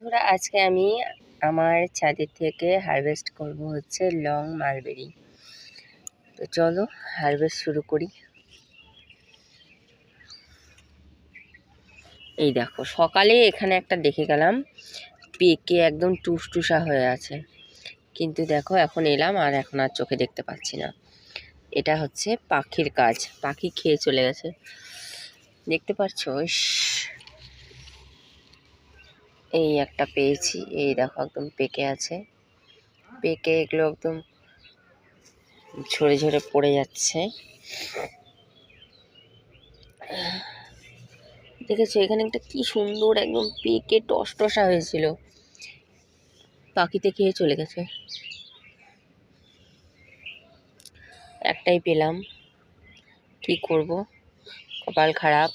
বন্ধুরা, আজকে আমি আমার ছাদের থেকে হারভেস্ট করব হচ্ছে লং মালবেরি। তো চলো হারভেস্ট শুরু করি। এই দেখো, সকালে এখানে একটা দেখে গেলাম পেকে একদম টুসটুসা হয়ে আছে, কিন্তু দেখো এখন এলাম আর এখন আর চোখে দেখতে পাচ্ছি না। এটা হচ্ছে পাখির কাজ, পাখি খেয়ে চলে গেছে, দেখতে পাচ্ছ? এই একটা পেয়েছি, এই দেখো একদম পেকে আছে, পেকে এগুলো একদম ঝরে ঝরে পড়ে যাচ্ছে। দেখেছো এখানে একটা কি সুন্দর একদম পেকে টসটসা হয়েছিল, পাখিতে খেয়ে চলে গেছে। একটাই পেলাম, কি করব, কপাল খারাপ।